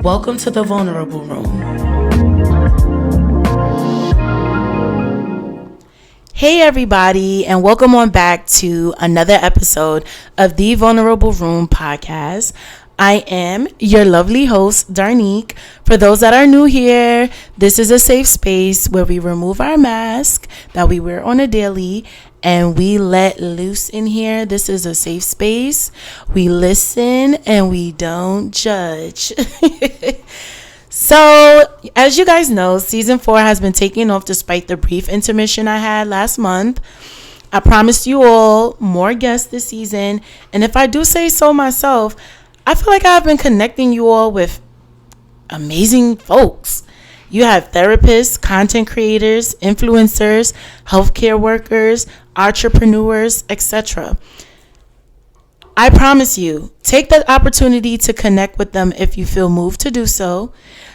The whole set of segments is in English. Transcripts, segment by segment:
Welcome to the Vulnerable Room. Hey everybody, and welcome on back to another episode of the Vulnerable Room podcast. I am your lovely host, Darnique. For those that are new here, this is a safe space where we remove our mask that we wear on a daily and we let loose in here. This is a safe space. We listen and we don't judge. So, as you guys know, season 4 has been taking off despite the brief intermission I had last month. I promised you all more guests this season, and if I do say so myself, I feel like I've been connecting you all with amazing folks. You have therapists, content creators, influencers, healthcare workers, entrepreneurs, etc. I promise you, take that opportunity to connect with them if you feel moved to do so.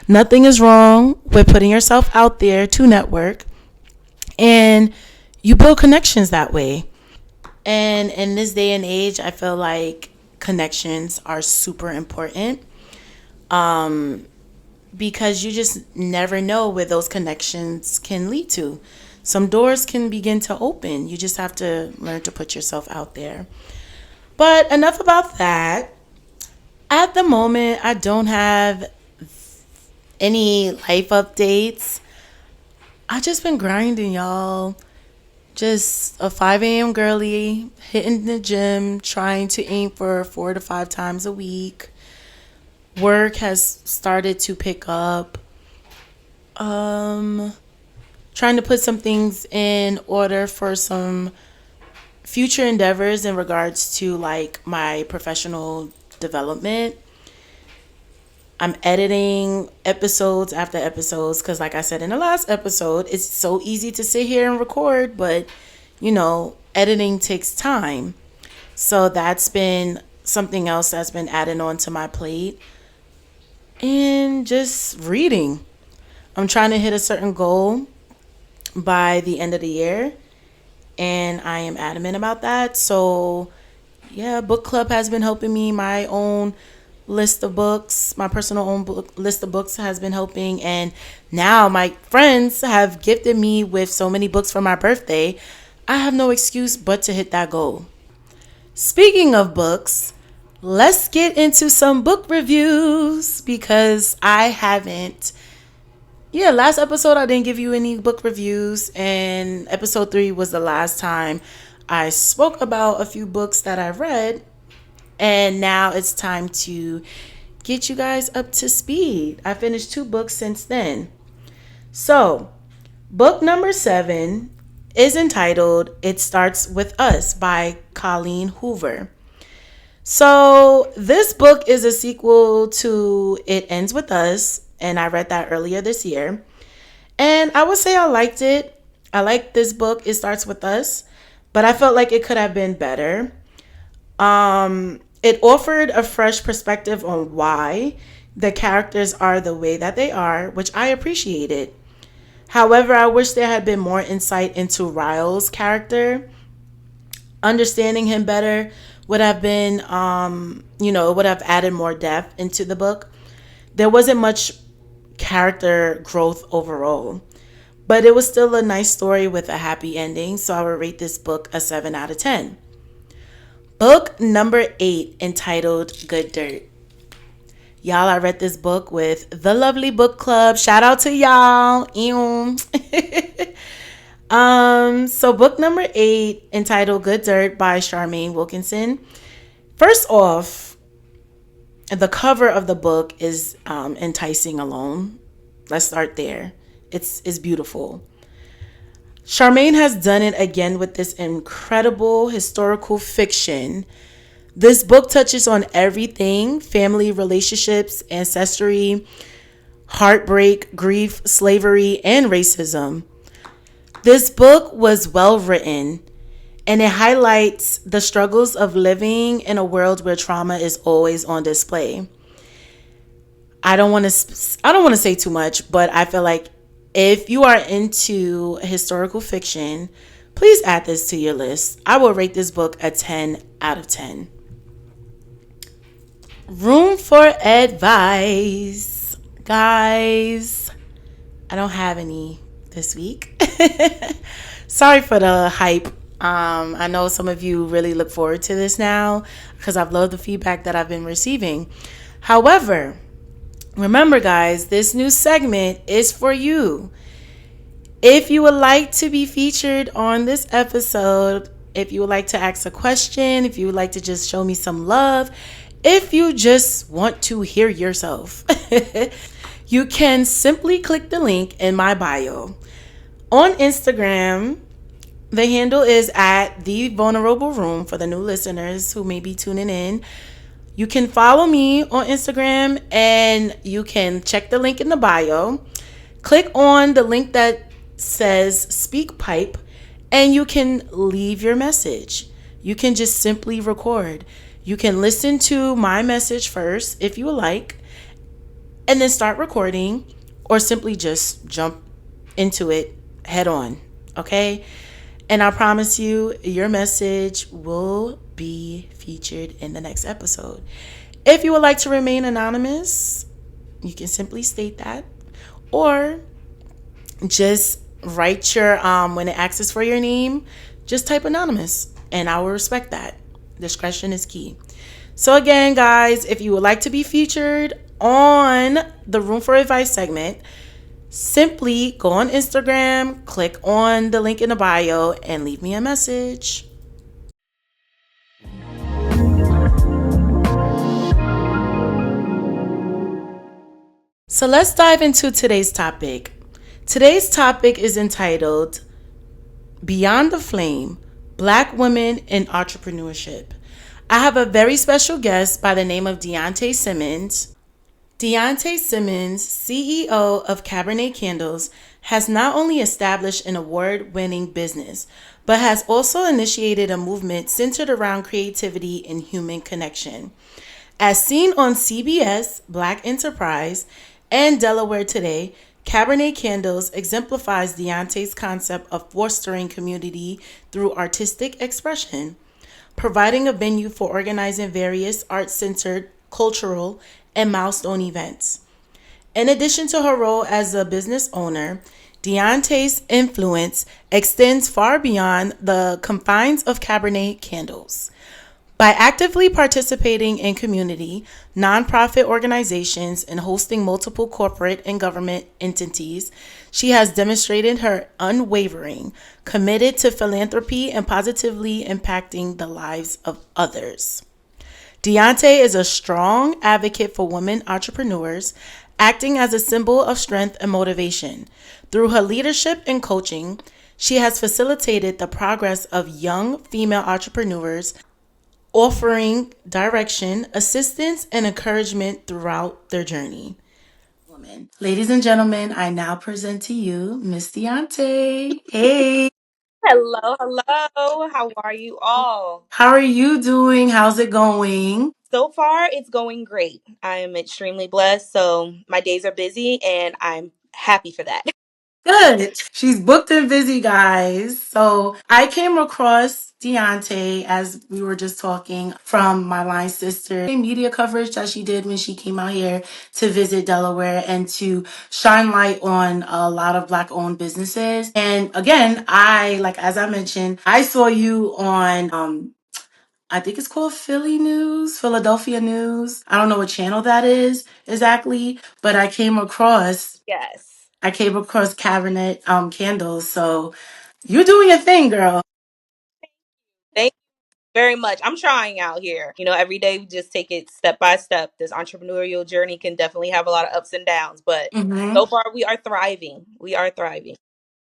Nothing is wrong with putting yourself out there to network, and you build connections that way. And in this day and age, I feel like connections are super important because you just never know where those connections can lead to. Some doors can begin to open. You just have to learn to put yourself out there. But enough about that. At the moment, I don't have any life updates. I just been grinding, y'all. Just a 5 a.m. girly, hitting the gym, trying to aim for 4 to 5 times a week. Work has started to pick up. Trying to put some things in order for some future endeavors in regards to like my professional development. I'm editing episodes after episodes because, like I said in the last episode, it's so easy to sit here and record, but you know, editing takes time. So that's been something else that's been added on to my plate. And just reading. I'm trying to hit a certain goal by the end of the year, and I am adamant about that. So yeah, book club has been helping me. My own list of books, my personal own book list of books has been helping, and now my friends have gifted me with so many books for my birthday. I have no excuse but to hit that goal. Speaking of books, let's get into some book reviews because I haven't. Yeah, last episode I didn't give you any book reviews, and episode 3 was the last time I spoke about a few books that I've read. And now it's time to get you guys up to speed. I finished 2 books since then. So, book number 7 is entitled It Starts With Us by Colleen Hoover. So, this book is a sequel to It Ends With Us, and I read that earlier this year. And I would say I liked it. I liked this book, It Starts With Us, but I felt like it could have been better. It offered a fresh perspective on why the characters are the way that they are, which I appreciated. However, I wish there had been more insight into Ryle's character. Understanding him better would have been, would have added more depth into the book. There wasn't much character growth overall, but it was still a nice story with a happy ending, so I would rate this book a 7 out of 10. Book number 8, entitled Good Dirt. Y'all, I read this book with the lovely book club. Shout out to y'all. So book number 8, entitled Good Dirt by Charmaine Wilkinson. First off, the cover of the book is enticing alone. Let's start there. It's beautiful. Charmaine has done it again with this incredible historical fiction. This book touches on everything: family, relationships, ancestry, heartbreak, grief, slavery, and racism. This book was well written, and it highlights the struggles of living in a world where trauma is always on display. I don't want to say too much, but I feel like if you are into historical fiction, please add this to your list. I will rate this book a 10 out of 10. Room for Advice. Guys, I don't have any this week. Sorry for the hype. I know some of you really look forward to this now because I've loved the feedback that I've been receiving. However, remember, guys, this new segment is for you. If you would like to be featured on this episode, if you would like to ask a question, if you would like to just show me some love, if you just want to hear yourself, you can simply click the link in my bio. On Instagram, the handle is at the vulnerable room for the new listeners who may be tuning in. You can follow me on Instagram and you can check the link in the bio. Click on the link that says Speak Pipe and you can leave your message. You can just simply record. You can listen to my message first if you would like and then start recording or simply just jump into it head on. Okay? And I promise you, your message will be featured in the next episode. If you would like to remain anonymous, you can simply state that. Or just write your, when it asks for your name, just type anonymous. And I will respect that. Discretion is key. So again, guys, if you would like to be featured on the Room for Advice segment, simply go on Instagram, click on the link in the bio, and leave me a message. So let's dive into today's topic. Today's topic is entitled Beyond the Flame, Black Women in Entrepreneurship. I have a very special guest by the name of Diante Simmons. Diante Simmons, CEO of Cabernet Candles, has not only established an award-winning business, but has also initiated a movement centered around creativity and human connection. As seen on CBS, Black Enterprise, and Delaware Today, Cabernet Candles exemplifies Diante's concept of fostering community through artistic expression, providing a venue for organizing various art-centered, cultural, and milestone events. In addition to her role as a business owner, Diante's influence extends far beyond the confines of Cabernet Candles. By actively participating in community, nonprofit organizations, and hosting multiple corporate and government entities, she has demonstrated her unwavering committed to philanthropy and positively impacting the lives of others. Diante is a strong advocate for women entrepreneurs, acting as a symbol of strength and motivation. Through her leadership and coaching, she has facilitated the progress of young female entrepreneurs, offering direction, assistance, and encouragement throughout their journey. Ladies and gentlemen, I now present to you Miss Diante. Hey, Hello, hello. How are you all? how are you doing? How's it going? So far, it's going great. I am extremely blessed. So, my days are busy and I'm happy for that. Good. She's booked and busy, guys. So I came across Diante as we were just talking from my line sister media coverage that she did when she came out here to visit Delaware and to shine light on a lot of black owned businesses. And again, as I mentioned, I saw you on I think it's called Philadelphia News. I don't know what channel that is exactly, but Yes. I came across Cabernet Candles. So you're doing your thing, girl. Thank you very much. I'm trying out here. Every day we just take it step by step. This entrepreneurial journey can definitely have a lot of ups and downs, but Hmm. so far we are thriving. We are thriving.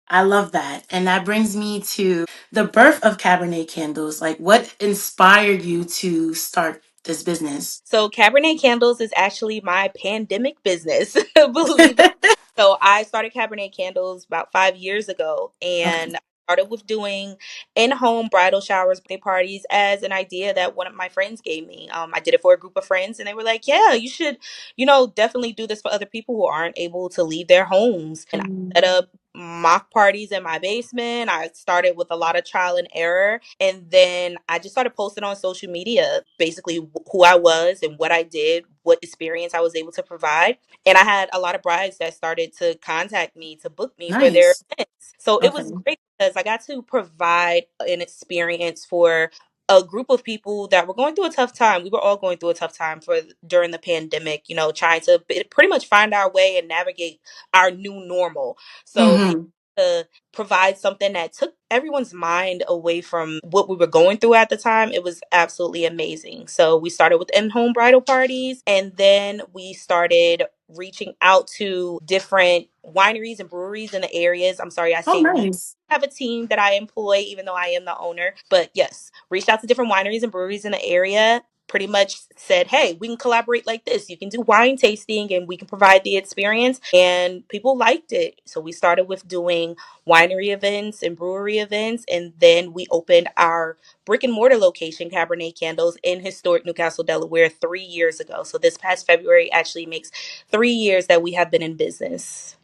I love that. And that brings me to the birth of Cabernet Candles. Like, what inspired you to start this business? So, Cabernet Candles is actually my pandemic business, believe it. So I started Cabernet Candles about 5 years ago, Okay. and I started with doing in-home bridal showers, birthday parties, as an idea that one of my friends gave me. I did it for a group of friends, and they were like, "Yeah, you should, definitely do this for other people who aren't able to leave their homes." And I set up mock parties in my basement. I started with a lot of trial and error. And then I just started posting on social media, basically who I was and what I did, what experience I was able to provide. And I had a lot of brides that started to contact me to book me for their Nice. events. So it Okay. was great because I got to provide an experience for a group of people that were going through a tough time. We were all going through a tough time for during the pandemic, trying to pretty much find our way and navigate our new normal. So being Mm-hmm. able to provide something that took everyone's mind away from what we were going through at the time, it was absolutely amazing. So we started with in-home bridal parties, and then we started reaching out to different wineries and breweries in the areas. I'm sorry, I Oh, say we nice. have a team that I employ, even though I am the owner. But yes, reached out to different wineries and breweries in the area. Pretty much said, hey, we can collaborate like this. You can do wine tasting and we can provide the experience. And people liked it. So we started with doing winery events and brewery events. And then we opened our brick and mortar location, Cabernet Candles, in historic Newcastle, Delaware, 3 years ago. So this past February actually makes 3 years that we have been in business.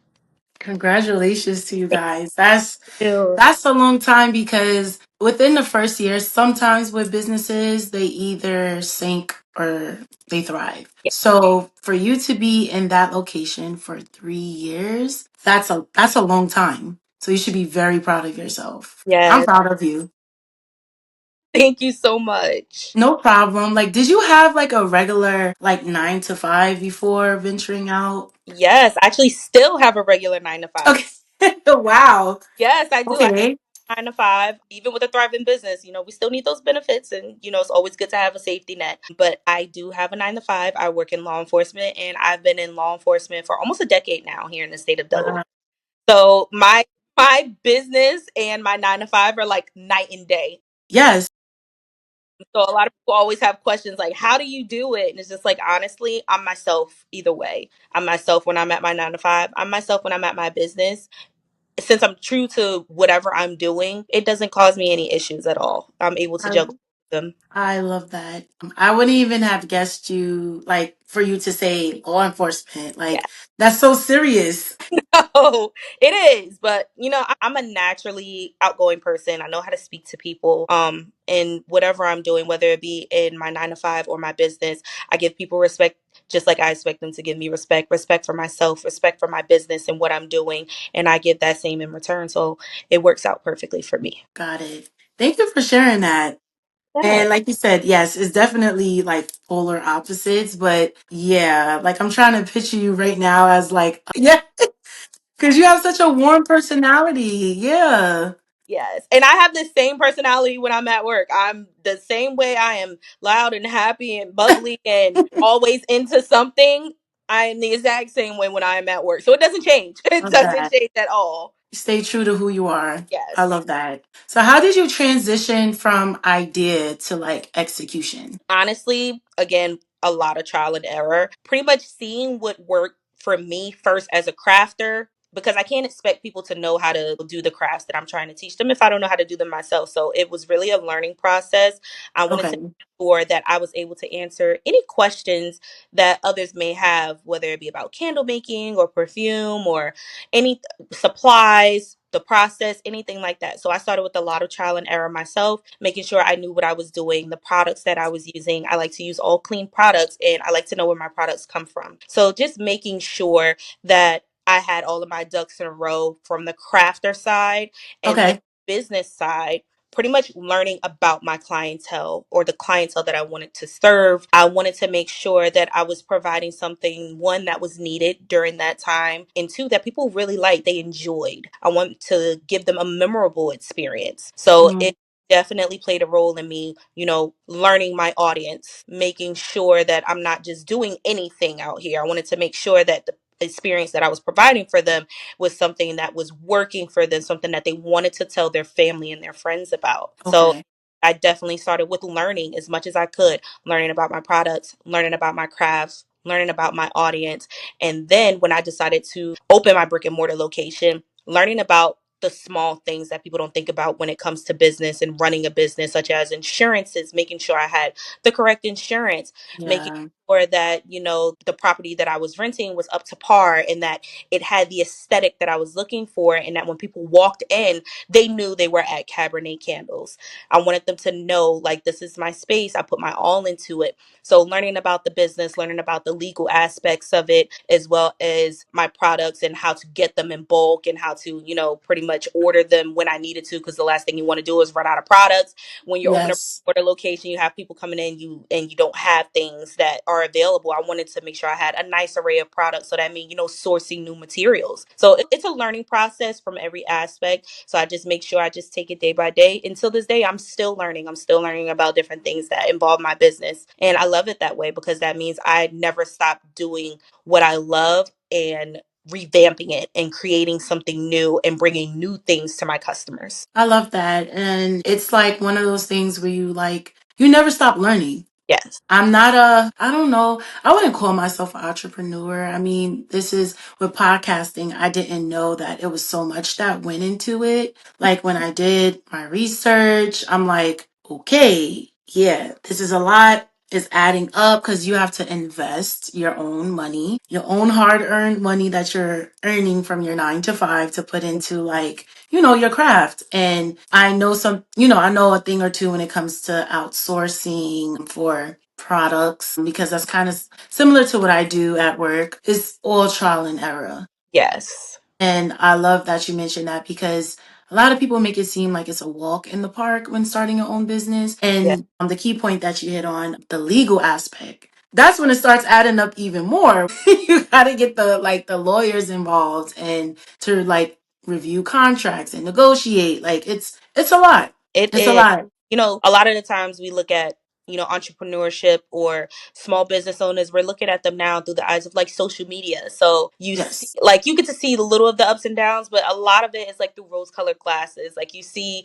Congratulations to you Thank guys. you. That's a long time because within the first year, sometimes with businesses, they either sink or they thrive. So for you to be in that location for 3 years, that's a long time. So you should be very proud of yourself. I'm Yes. proud of you. Thank you so much. No problem. Like, did you have like a regular like 9 to 5 before venturing out? Yes, I actually still have a regular 9 to 5. Okay. Wow. Yes, I do. I have Okay. 9 to 5. Even with a thriving business, we still need those benefits, and it's always good to have a safety net. But I do have a 9 to 5. I work in law enforcement, and I've been in law enforcement for almost a decade now here in the state of Delaware. Wow. So my business and my 9 to 5 are like night and day. Yes. So a lot of people always have questions like, how do you do it? And it's just like, honestly, I'm myself either way. I'm myself when I'm at my 9 to 5. I'm myself when I'm at my business. Since I'm true to whatever I'm doing, it doesn't cause me any issues at all. I'm able to I juggle them. I love that. I wouldn't even have guessed you, like, for you to say law enforcement. Yeah. Like, that's so serious. Oh, it is. But I'm a naturally outgoing person. I know how to speak to people. In whatever I'm doing, whether it be in my 9 to 5 or my business, I give people respect just like I expect them to give me respect. Respect for myself, respect for my business and what I'm doing, and I give that same in return. So it works out perfectly for me. Got it. Thank you for sharing that. Yeah. And like you said, yes, it's definitely like polar opposites, but yeah, like I'm trying to picture you right now as like, yeah, because you have such a warm personality. Yeah. Yes. And I have the same personality when I'm at work. I'm the same way. I am loud and happy and bubbly and always into something. I am the exact same way when I am at work. So it doesn't change. It Love doesn't that. change at all. Stay true to who you are. I Yes. love that. So, how did you transition from idea to like execution? Honestly, again, a lot of trial and error. Pretty much seeing what worked for me first as a crafter, because I can't expect people to know how to do the crafts that I'm trying to teach them if I don't know how to do them myself. So it was really a learning process. I wanted to Okay. make sure that I was able to answer any questions that others may have, whether it be about candle making or perfume or any supplies, the process, anything like that. So I started with a lot of trial and error myself, making sure I knew what I was doing, the products that I was using. I like to use all clean products and I like to know where my products come from. So just making sure that I had all of my ducks in a row from the crafter side, and then Okay. business side, pretty much learning about my clientele or the clientele that I wanted to serve. I wanted to make sure that I was providing something, one, that was needed during that time, and two, that people really liked, they enjoyed. I want to give them a memorable experience. So Mhm. it definitely played a role in me, learning my audience, making sure that I'm not just doing anything out here. I wanted to make sure that the experience that I was providing for them was something that was working for them, something that they wanted to tell their family and their friends about. So Okay. I definitely started with learning as much as I could, learning about my products, learning about my crafts, learning about my audience. And then when I decided to open my brick and mortar location, learning about the small things that people don't think about when it comes to business and running a business, such as insurances, making sure I had the correct insurance, making Yeah. sure that, the property that I was renting was up to par and that it had the aesthetic that I was looking for, and that when people walked in, they knew they were at Cabernet Candles. I wanted them to know, like, this is my space. I put my all into it. So learning about the business, learning about the legal aspects of it, as well as my products and how to get them in bulk and how to, pretty much order them when I needed to. Because the last thing you want to do is run out of products. When you open a Yes. order location, you have people coming in, you don't have things that are available. I wanted to make sure I had a nice array of products. So that means, sourcing new materials. So it's a learning process from every aspect. So I just make sure I just take it day by day. Until this day, I'm still learning. I'm still learning about different things that involve my business. And I love it that way because that means I never stop doing what I love and revamping it and creating something new and bringing new things to my customers. I love that. And it's like one of those things where you never stop learning. Yes. I don't know, I wouldn't call myself an entrepreneur. I mean, this is with podcasting, I didn't know that it was so much that went into it. Like when I did my research, I'm like, okay, yeah, this is a lot. It's adding up because you have to invest your own money, your own hard earned money that you're earning from your 9 to 5 to put into like, your craft. And I know a thing or two when it comes to outsourcing for products because that's kind of similar to what I do at work. It's all trial and error. Yes. And I love that you mentioned that because a lot of people make it seem like it's a walk in the park when starting your own business. Yes. And the key point that you hit on, the legal aspect, that's when it starts adding up even more. You got to get the lawyers involved and to like review contracts and negotiate. Like it's a lot. It It's a is. lot. A lot of the times we look at, entrepreneurship or small business owners, we're looking at them now through the eyes of like social media. So you see, Yes. like, you get to see a little of the ups and downs, but a lot of it is like through rose colored glasses. Like you see,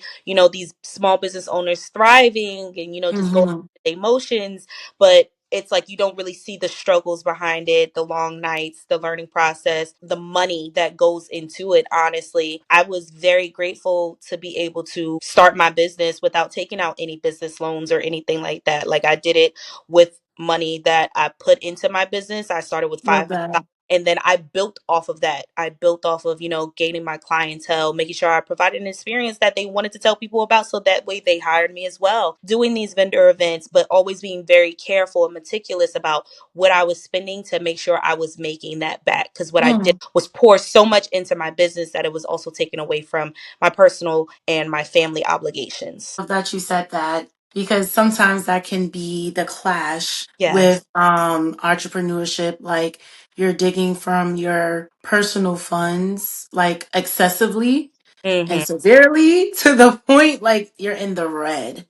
these small business owners thriving and, just going Hmm. through the emotions, but it's like you don't really see the struggles behind it, the long nights, the learning process, the money that goes into it. Honestly, I was very grateful to be able to start my business without taking out any business loans or anything like that. Like, I did it with money that I put into my business. I started with Love 500. that. And then I built off of that. I built off of, gaining my clientele, making sure I provided an experience that they wanted to tell people about. So that way they hired me as well. Doing these vendor events, but always being very careful and meticulous about what I was spending to make sure I was making that back. Because what I did Mm. was pour so much into my business that it was also taken away from my personal and my family obligations. Love that you said that because sometimes that can be the clash Yes. with entrepreneurship. Like you're digging from your personal funds like excessively and Hmm. severely to the point like you're in the red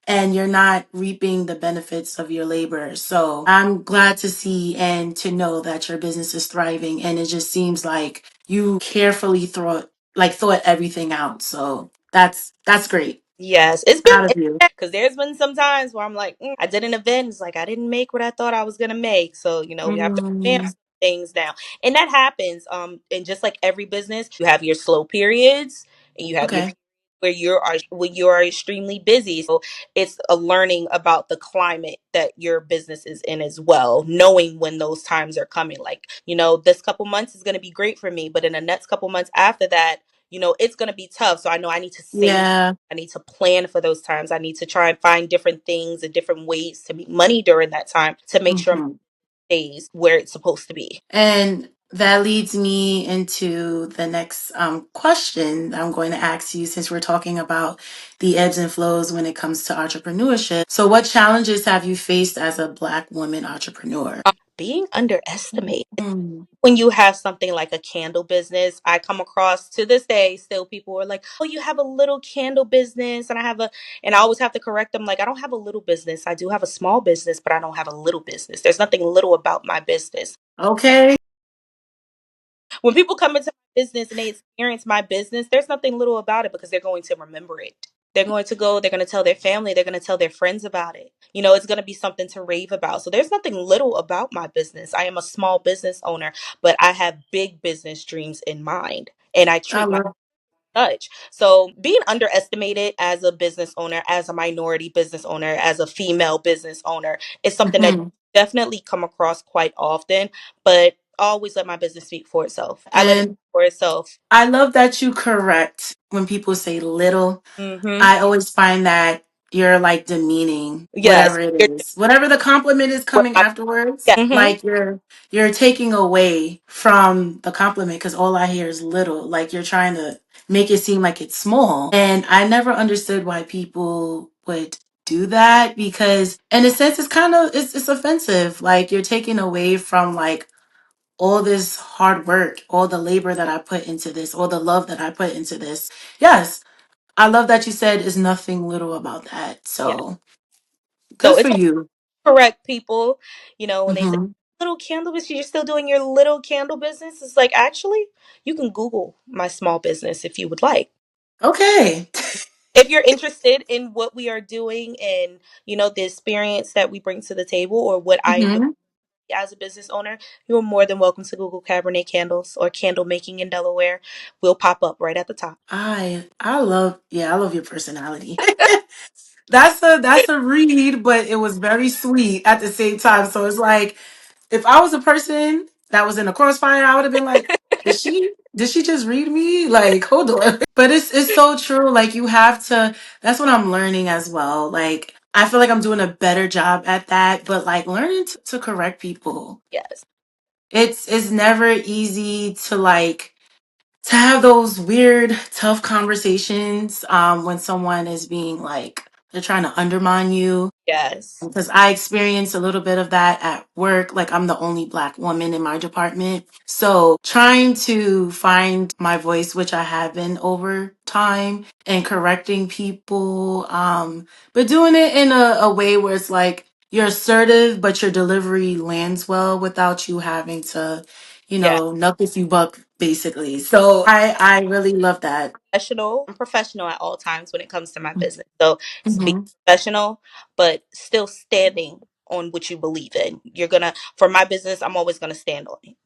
and you're not reaping the benefits of your labor. So I'm glad to see and to know that your business is thriving and it just seems like you carefully thought everything out. So that's great. Yes, it's been Proud of you. because there's been some times where I'm like, I did an event, it's like I didn't make what I thought I was gonna make. So, we have to ramp Mm, some things down. And that happens. And just like every business, you have your slow periods and you have your okay. periods where you are extremely busy. So it's a learning about the climate that your business is in as well, knowing when those times are coming. Like, this couple months is gonna be great for me, but in the next couple months after that, it's going to be tough. So I know I need to save. Yeah. I need to plan for those times. I need to try and find different things and different ways to make money during that time to make sure my Hmm. days where it's supposed to be. And that leads me into the next question that I'm going to ask you since we're talking about the ebbs and flows when it comes to entrepreneurship. So, what challenges have you faced as a Black woman entrepreneur? Being underestimated. Mm. When you have something like a candle business, I come across to this day still people are like, "Oh, you have a little candle business," and I always have to correct them, like, I don't have a little business. I do have a small business, but I don't have a little business. There's nothing little about my business. Okay. When people come into my business and they experience my business, there's nothing little about it because they're going to remember it. They're going to go, they're going to tell their family, they're going to tell their friends about it. It's going to be something to rave about. So there's nothing little about my business. I am a small business owner, but I have big business dreams in mind. And I I treat my love. such. So being underestimated as a business owner, as a minority business owner, as a female business owner is something that Mhm. definitely come across quite often, but I always let my business speak for itself. I let it And speak for itself. I love that you correct when people say little. Hmm. I always find that you're like demeaning Yes. whatever it is. Whatever the compliment is coming afterwards, Yeah. Hmm. like you're taking away from the compliment because all I hear is little. Like you're trying to make it seem like it's small. And I never understood why people would do that because in a sense it's kind of it's offensive. Like you're taking away from like all this hard work, all the labor that I put into this, all the love that I put into this. Yes, I love that you said is nothing little about that. Yeah. So good So for it's you. correct people, when they say Hmm. little candle business, you're still doing your little candle business. It's like, actually, you can Google my small business if you would like. Okay. If you're interested in what we are doing and, the experience that we bring to the table or what I am doing Hmm. as a business owner, you are more than welcome to Google Cabernet Candles or candle making in Delaware. We'll pop up right at the top. I love your personality. That's a read, but it was very sweet at the same time. So it's like if I was a person that was in a crossfire, I would have been like, did she just read me? Like, hold on. But it's so true. Like you have to that's what I'm learning as well. Like I feel like I'm doing a better job at that, but like learning to correct people. Yes. It's never easy to like to have those weird, tough conversations when someone is being like they're trying to undermine you Yes. because I experienced a little bit of that at work. Like, I'm the only Black woman in my department. So, trying to find my voice, which I have been over time, and correcting people, but doing it in a way where it's like you're assertive, but your delivery lands well without you having to, Yeah. knuck if you buck, basically. So, I really love that. Professional. I'm professional at all times when it comes to my business. So speak Hmm. professional, but still standing on what you believe in. For my business, I'm always gonna stand on it.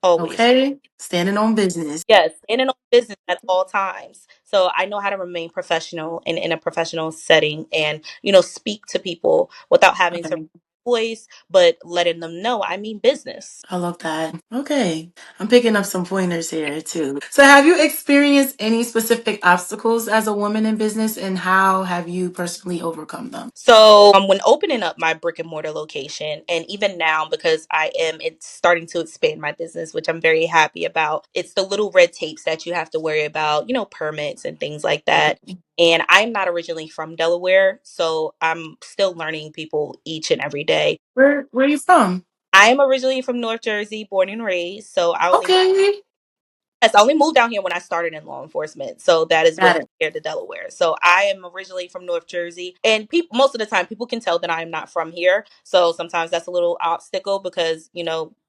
Always. Okay. Standing on business. Yes, in and on business at all times. So I know how to remain professional and in a professional setting and, speak to people without having to Okay. voice, but letting them know I mean business. I love that. Okay. I'm picking up some pointers here too. So, have you experienced any specific obstacles as a woman in business and how have you personally overcome them? So, when opening up my brick and mortar location, and even now because it's starting to expand my business, which I'm very happy about. It's the little red tapes that you have to worry about, permits and things like that. And I'm not originally from Delaware, so I'm still learning people each and every day. Where are you from? I am originally from North Jersey, born and raised. So Okay. yes, I only moved down here when I started in law enforcement. So that is Got what it. compared to Delaware. So I am originally from North Jersey. And people most of the time people can tell that I am not from here. So sometimes that's a little obstacle because,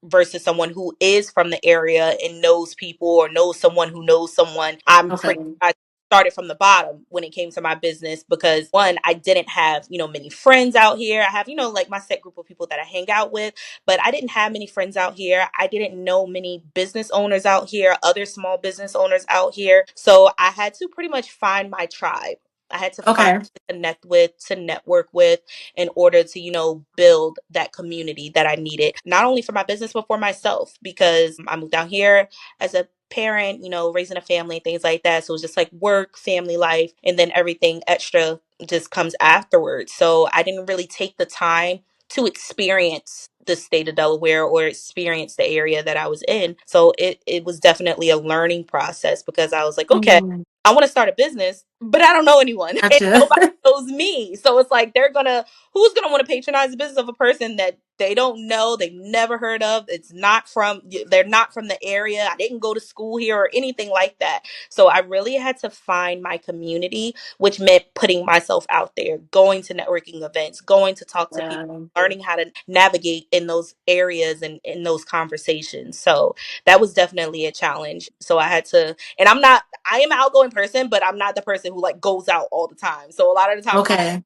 versus someone who is from the area and knows people or knows someone who knows someone, Okay. I started from the bottom when it came to my business because one, I didn't have, many friends out here. I have, like my set group of people that I hang out with, but I didn't have many friends out here. I didn't know many business owners out here, other small business owners out here. So I had to pretty much find my tribe. I had to find Okay. to connect with, to network with in order to, build that community that I needed, not only for my business, but for myself, because I moved down here as a parent, raising a family, things like that. So it was just like work, family life, and then everything extra just comes afterwards. So I didn't really take the time to experience the state of Delaware or experience the area that I was in. So it was definitely a learning process because I was like, okay, Mm, I want to start a business, but I don't know anyone and gotcha. nobody knows me. So it's like who's gonna want to patronize the business of a person that they don't know, they've never heard of, they're not from the area. I didn't go to school here or anything like that. So I really had to find my community, which meant putting myself out there, going to networking events, going to talk to people, Yeah. learning how to navigate in those areas and in those conversations. So that was definitely a challenge. So and I am an outgoing person, but I'm not the person who like goes out all the time. So a lot of the times I'm Okay.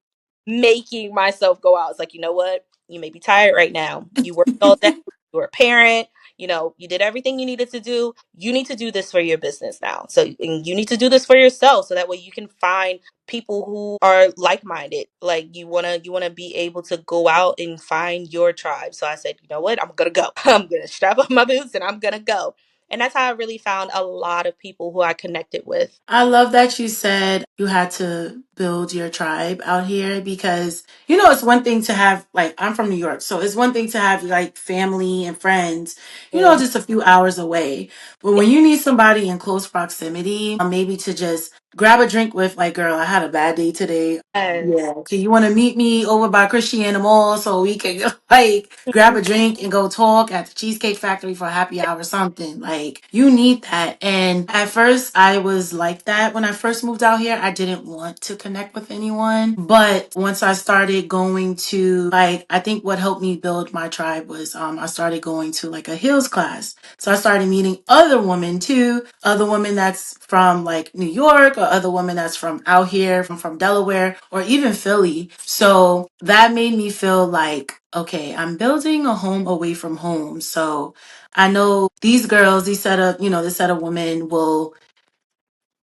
making myself go out. It's like, you know what? You may be tired right now. You worked all day. You're a parent. You did everything you needed to do. You need to do this for your business now. So and you need to do this for yourself so that way you can find people who are like-minded. Like you want to be able to go out and find your tribe. So I said, you know what? I'm going to go. I'm going to strap up my boots and I'm going to go. And that's how I really found a lot of people who I connected with. I love that you said you had to build your tribe out here because, it's one thing to have, like, I'm from New York, so it's one thing to have, like, family and friends, Mhm. just a few hours away. But when you need somebody in close proximity, maybe to just grab a drink with, like, girl, I had a bad day today. Yes. Yeah. Okay, you want to meet me over by Christiana Mall so we can like grab a drink and go talk at the Cheesecake Factory for a happy hour or something. Like you need that. And at first I was like that when I first moved out here. I didn't want to connect with anyone. But once I started going to like I think what helped me build my tribe was I started going to like a heels class. So I started meeting other women too, other women that's from like New York or other women that's from out here, from Delaware or even Philly. So that made me feel like, okay, I'm building a home away from home. So I know these girls, this set of women will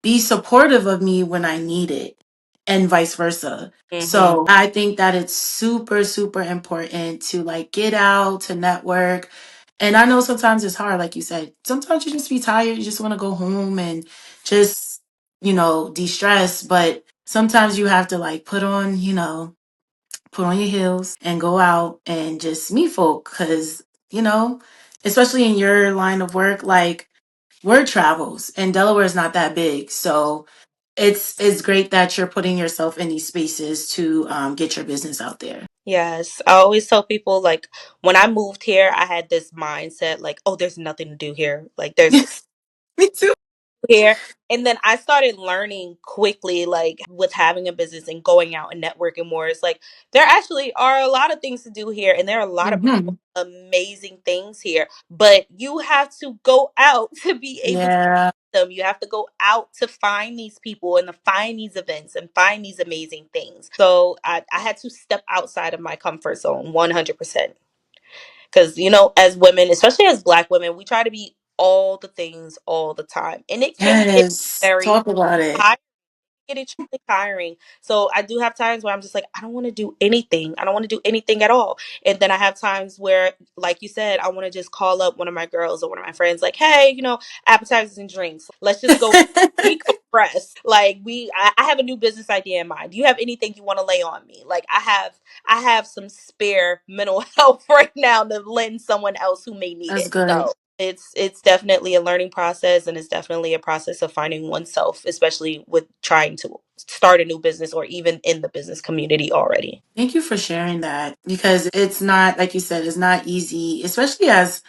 be supportive of me when I need it and vice versa. Hmm. So I think that it's super, super important to like get out, to network. And I know sometimes it's hard, like you said. Sometimes you just be tired, you just want to go home and just, de-stress. But sometimes you have to like put on your heels and go out and just meet folk. Cause, you know, especially in your line of work, like word travels and Delaware is not that big. So it's great that you're putting yourself in these spaces to get your business out there. Yes. I always tell people like when I moved here, I had this mindset like, oh, there's nothing to do here. Like there's Me too. here. And then I started learning quickly, like with having a business and going out and networking more. It's like there actually are a lot of things to do here, and there are a lot of Hmm. amazing things here. But you have to go out to be able to Yeah. them. You have to go out to find these people and to find these events and find these amazing things. So I had to step outside of my comfort zone 100%. Because, as women, especially as Black women, we try to be all the things all the time. And it can get Yes. very Talk about it. tiring. Get extremely tiring. So I do have times where I'm just like, I don't want to do anything. I don't want to do anything at all. And then I have times where, like you said, I want to just call up one of my girls or one of my friends, like, hey, appetizers and drinks. Let's just go decompress. Like I have a new business idea in mind. Do you have anything you want to lay on me? Like I have some spare mental health right now to lend someone else who may need That's it. good. So it's definitely a learning process, and it's definitely a process of finding oneself, especially with trying to start a new business or even in the business community already. Thank you for sharing that because it's not, like you said, it's not easy, especially as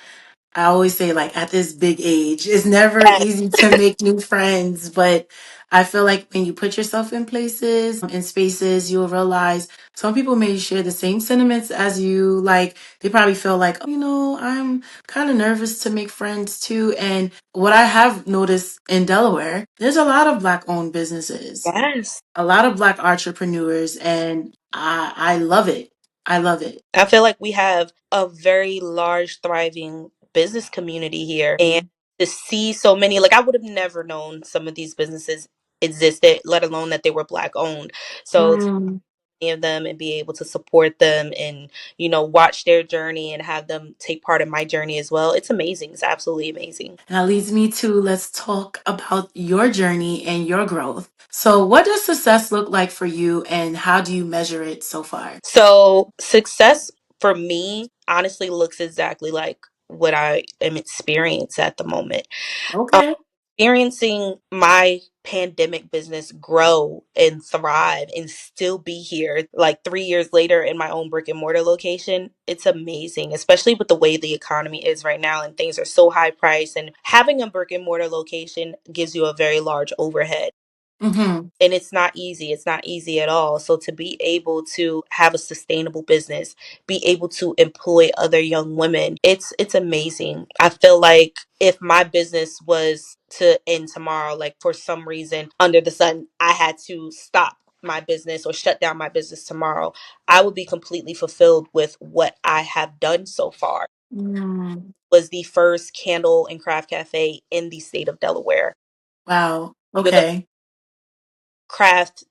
I always say, like at this big age, it's never Yes. easy to make new friends. But I feel like when you put yourself in places, in spaces, you'll realize some people may share the same sentiments as you. Like they probably feel like, oh, I'm kind of nervous to make friends too. And what I have noticed in Delaware, there's a lot of Black owned businesses, Yes. a lot of Black entrepreneurs, and I love it. I love it. I feel like we have a very large, thriving business community here. And to see so many, like, I would have never known some of these businesses existed, let alone that they were Black owned. So to Mm. see of them and be able to support them and, watch their journey and have them take part in my journey as well, it's amazing. It's absolutely amazing. And that leads me to let's talk about your journey and your growth. So, what does success look like for you, and how do you measure it so far? So success for me honestly looks exactly like what I am experiencing at the moment. Um, Okay. Experiencing my pandemic business grow and thrive and still be here like 3 years later in my own brick and mortar location, it's amazing, especially with the way the economy is right now and things are so high priced. And having a brick and mortar location gives you a very large overhead, Mm-hmm. and it's not easy. It's not easy at all. So to be able to have a sustainable business, be able to employ other young women, it's amazing. I feel like if my business was to end tomorrow, like for some reason under the sun I had to stop my business or shut down my business tomorrow, I would be completely fulfilled with what I have done so far. Mm. Was the first candle and craft cafe in the state of Delaware. Wow. With a Okay. craft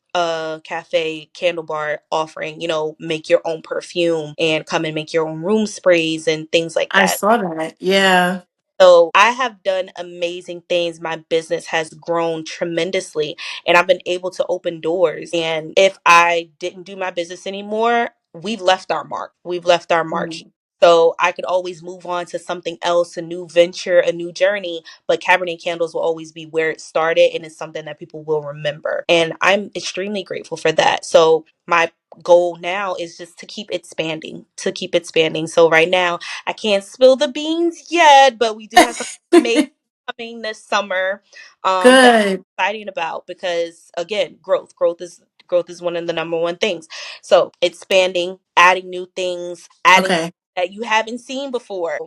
cafe candle bar offering, make your own perfume and come and make your own room sprays and things like I that. saw that. Yeah. So I have done amazing things. My business has grown tremendously and I've been able to open doors. And if I didn't do my business anymore, we've left our mark. We've left our mark. Mm. So I could always move on to something else, a new venture, a new journey. But Cabernet Candles will always be where it started and it's something that people will remember. And I'm extremely grateful for that. So my goal now is just to keep expanding, to keep expanding. So right now, I can't spill the beans yet, but we do have some amazing coming this summer that Good. I'm excited about because again, growth is one of the number one things. So expanding, adding new things, adding Okay. that you haven't seen before.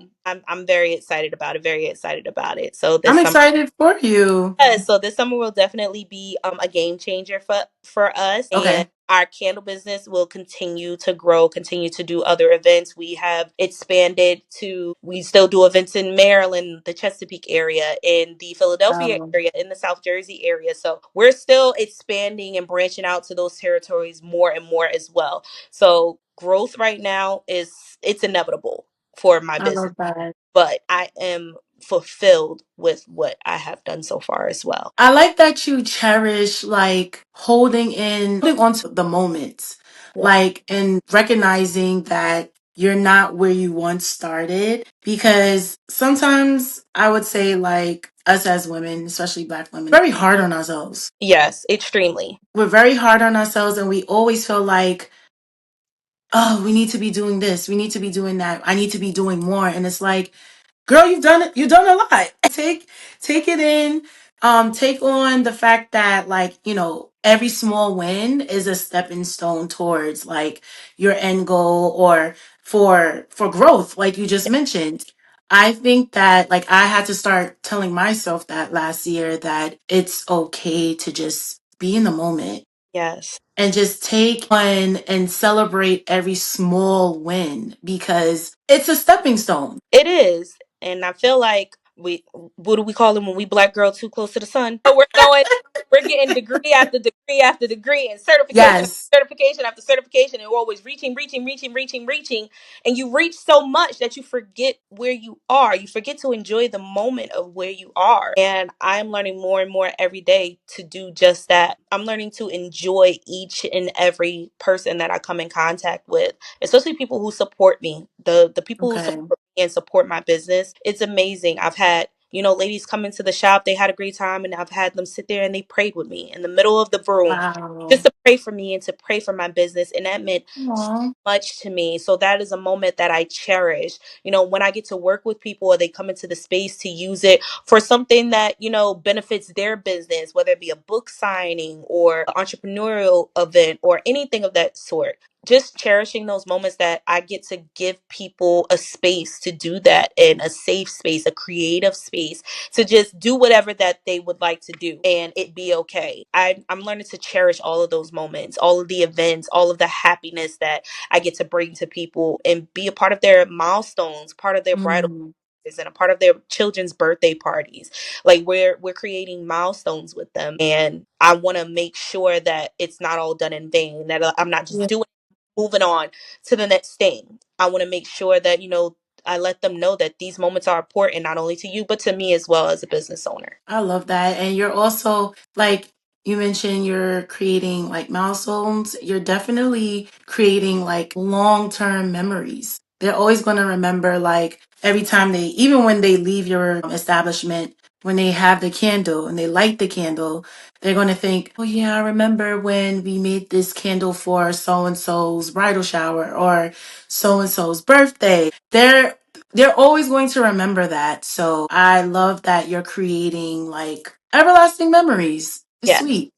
I'm very excited about it. Very excited about it. So I'm this summer. excited for you. Yes, so this summer will definitely be a game changer for us, and Okay. our candle business will continue to grow, continue to do other events. We have expanded to we still do events in Maryland, the Chesapeake area, in the Philadelphia Um, area, in the South Jersey area. So we're still expanding and branching out to those territories more and more as well. So growth right now it's inevitable for my I business, love that. but I am fulfilled with what I have done so far as well. I like that you cherish like holding on to the moments, Yeah. like and recognizing that you're not where you once started. Because sometimes I would say like us as women, especially black women, very hard on ourselves. Yes, extremely. We're very hard on ourselves and we always feel like, oh, we need to be doing this, we need to be doing that, I need to be doing more. And it's like, girl, you've done it. You've done a lot. Take it in. Take on the fact that like, every small win is a stepping stone towards like your end goal or for growth, like you just mentioned. I think that like I had to start telling myself that last year that it's okay to just be in the moment Yes, and just take on and celebrate every small win because it's a stepping stone. it is. And I feel like what do we call them when we black girl too close to the sun? So we're getting degree after degree after degree and certification after Yes. certification after certification, and we're always reaching, reaching, reaching, reaching, reaching. And you reach so much that you forget where you are. You forget to enjoy the moment of where you are. And I'm learning more and more every day to do just that. I'm learning to enjoy each and every person that I come in contact with, especially people who support me. The people who Okay. support me and support my business. It's amazing. I've had ladies come into the shop, they had a great time, and I've had them sit there and they prayed with me in the middle of the room just Wow. to pray for me and to pray for my business. And that meant so Aw. much to me. So that is a moment that I cherish. When I get to work with people or they come into the space to use it for something that, benefits their business, whether it be a book signing or an entrepreneurial event or anything of that sort, just cherishing those moments that I get to give people a space to do that, in a safe space, a creative space to just do whatever that they would like to do and it be okay. I'm learning to cherish all of those moments, all of the events, all of the happiness that I get to bring to people and be a part of their milestones, part of their bridal Mm. and a part of their children's birthday parties. Like we're creating milestones with them, and I want to make sure that it's not all done in vain, that I'm not just Yeah. doing moving on to the next thing. I want to make sure that I let them know that these moments are important not only to you but to me as well as a business owner. I love that. And you're also like you mentioned you're creating like milestones. You're definitely creating like long-term memories. They're always going to remember like every time even when they leave your establishment, when they have the candle and they light the candle, they're going to think, "Oh yeah, I remember when we made this candle for so and so's bridal shower or so and so's birthday." They're always going to remember that. So I love that you're creating like everlasting memories. It's Yeah. sweet.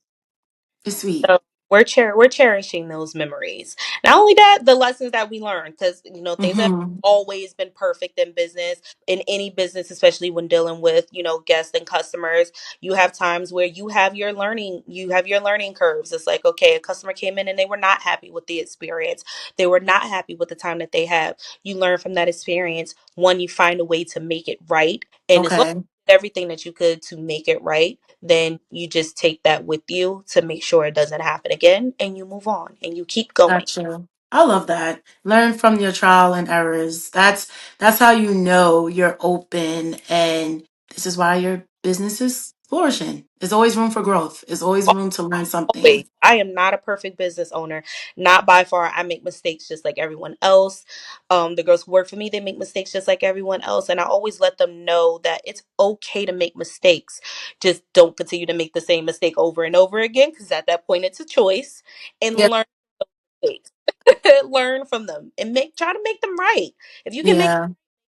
It's sweet. So we're cherishing those memories. Not only that, the lessons that we learned, because things have Mm-hmm. always been perfect in business, in any business, especially when dealing with guests and customers. You have times where you have your learning curves. It's like, okay, a customer came in and they were not happy with the experience. They were not happy with the time that they have. You learn from that experience. One, you find a way to make it right, and as long Okay. as you did everything that you could to make it right, then you just take that with you to make sure it doesn't happen again, and you move on and you keep going. Gotcha. I love that. Learn from your trial and errors. That's how you know you're open, and this is why your business is flourishing. There's always room for growth. There's always room to learn Always. something. I am not a perfect business owner. Not by far. I make mistakes just like everyone else. The girls who work for me, they make mistakes just like everyone else. And I always let them know that it's okay to make mistakes. Just don't continue to make the same mistake over and over again, because at that point it's a choice. And Yeah. learn mistakes. Learn from them and try to make them right. If you can make Yeah.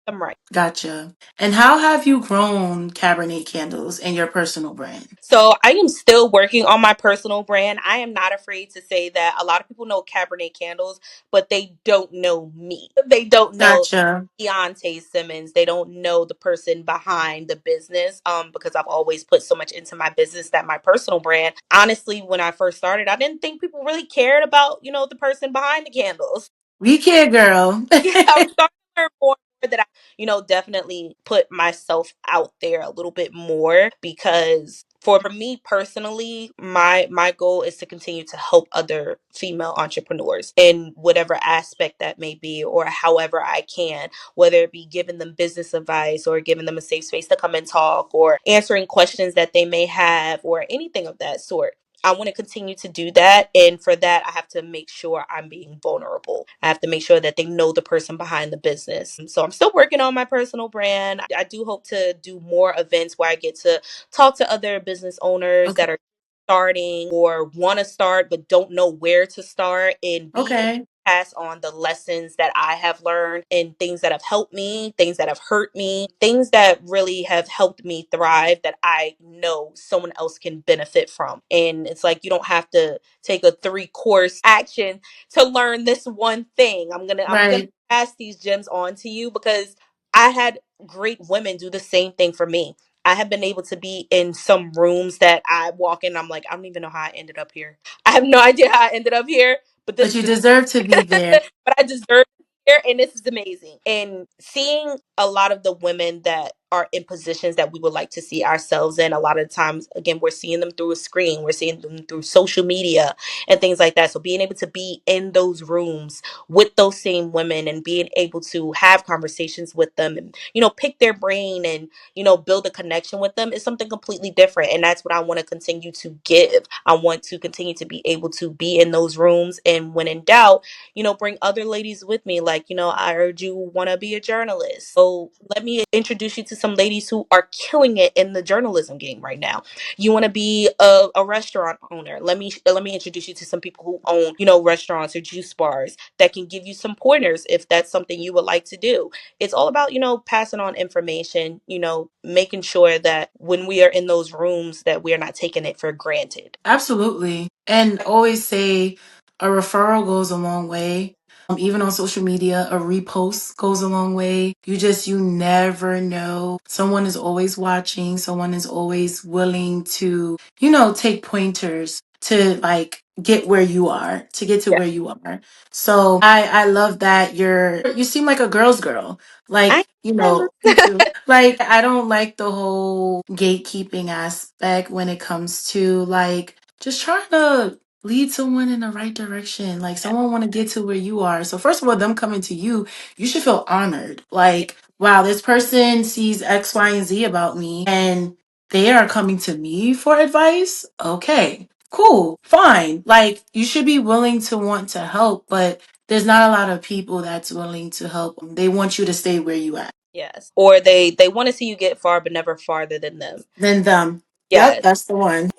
them right. Gotcha. And how have you grown Cabernet Candles and your personal brand? So I am still working on my personal brand. I am not afraid to say that a lot of people know Cabernet Candles, but they don't know me. They don't know Gotcha. Diante Simmons. They don't know the person behind the business. Because I've always put so much into my business that my personal brand. Honestly, when I first started, I didn't think people really cared about, the person behind the candles. We care, girl. Yeah, I'm starting to learn more that I, definitely put myself out there a little bit more, because for me personally, my goal is to continue to help other female entrepreneurs in whatever aspect that may be, or however I can, whether it be giving them business advice or giving them a safe space to come and talk, or answering questions that they may have, or anything of that sort. I want to continue to do that. And for that, I have to make sure I'm being vulnerable. I have to make sure that they know the person behind the business. So I'm still working on my personal brand. I do hope to do more events where I get to talk to other business owners Okay. that are starting or want to start but don't know where to start, and be able to Okay. pass on the lessons that I have learned, and things that have helped me, things that have hurt me, things that really have helped me thrive that I know someone else can benefit from. And it's like, you don't have to take a 3 course action to learn this one thing. I'm gonna Right. pass these gems on to you, because I had great women do the same thing for me. I have been able to be in some rooms that I walk in, I'm like, I don't even know how I ended up here. I have no idea how I ended up here, but But this you is deserve to be there. but I deserve to be here, and this is amazing. And seeing a lot of the women that are in positions that we would like to see ourselves in, a lot of times, again, we're seeing them through a screen, we're seeing them through social media and things like that. So being able to be in those rooms with those same women, and being able to have conversations with them, and pick their brain, and build a connection with them, is something completely different. And that's what I want to continue to give. I want to continue to be able to be in those rooms, and when in doubt, bring other ladies with me. Like, I heard you want to be a journalist. So let me introduce you to some ladies who are killing it in the journalism game right now. You want to be a restaurant owner. Let me introduce you to some people who own, restaurants or juice bars, that can give you some pointers if that's something you would like to do. It's all about, passing on information, making sure that when we are in those rooms, that we are not taking it for granted. Absolutely. And always say a referral goes a long way. Even on social media, a repost goes a long way. You never know. Someone is always watching. Someone is always willing to, take pointers to like get where you are, to get to Yeah. where you are. So I love that you seem like a girl's girl. I Like, am. me too. Like, I don't like the whole gatekeeping aspect when it comes to like just trying to lead someone in the right direction. Like, someone want to get to where you are. So first of all, them coming to you, you should feel honored. Like, wow, this person sees X, Y, and Z about me, and they are coming to me for advice. Okay, cool, fine. Like, you should be willing to want to help, but there's not a lot of people that's willing to help. They want you to stay where you at. Yes. Or they want to see you get far, but never farther than them. Then them. Yep, Yes. that's the one.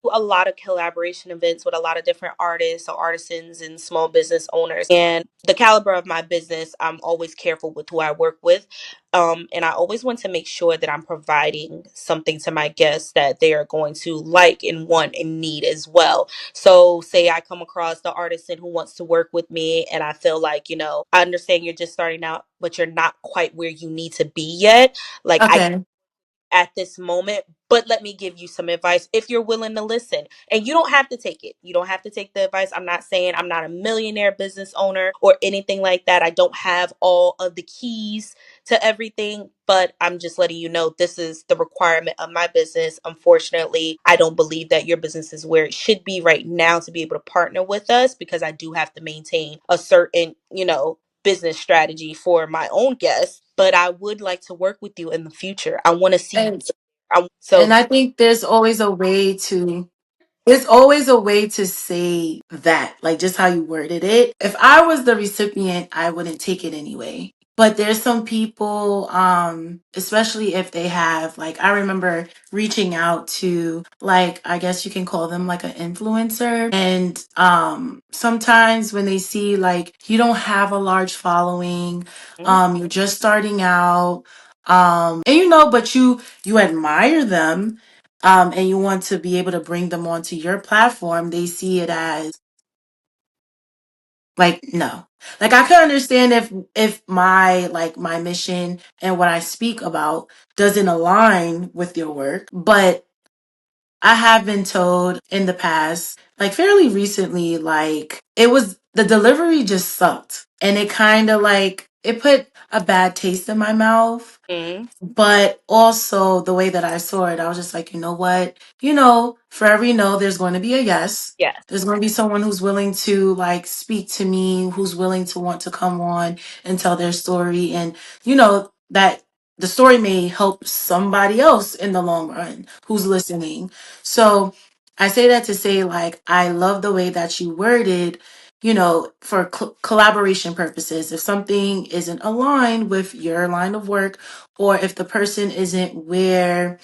a lot of collaboration events with a lot of different artists or artisans and small business owners. And the caliber of my business, I'm always careful with who I work with. And I always want to make sure that I'm providing something to my guests that they are going to like and want and need as well. So, say I come across the artisan who wants to work with me, and I feel like, I understand you're just starting out, but you're not quite where you need to be yet. Like, I Okay. at this moment, but let me give you some advice if you're willing to listen. And you don't have to take it. You don't have to take the advice. I'm not saying I'm not a millionaire business owner or anything like that. I don't have all of the keys to everything, but I'm just letting you know this is the requirement of my business. Unfortunately, I don't believe that your business is where it should be right now to be able to partner with us, because I do have to maintain a certain, business strategy for my own guests, but I would like to work with you in the future. I want to see you. And So, I think there's always a way to say that, like just how you worded it. If I was the recipient, I wouldn't take it anyway. But there's some people, especially if they have, like, I remember reaching out to, like, I guess you can call them like an influencer. And sometimes when they see, like, you don't have a large following, mm, you're just starting out, and but you admire them, and you want to be able to bring them onto your platform, they see it as like no. Like I could understand if my like my mission and what I speak about doesn't align with your work, but I have been told in the past, like fairly recently, like it was the delivery just sucked, and it kind of like it put a bad taste in my mouth. mm, But also the way that I saw it, I was just like, you know what? For every no, there's going to be a yes. yes. There's going to be someone who's willing to like speak to me, who's willing to want to come on and tell their story. And, that the story may help somebody else in the long run who's listening. So I say that to say, like, I love the way that you worded, for collaboration purposes. If something isn't aligned with your line of work, or if the person isn't where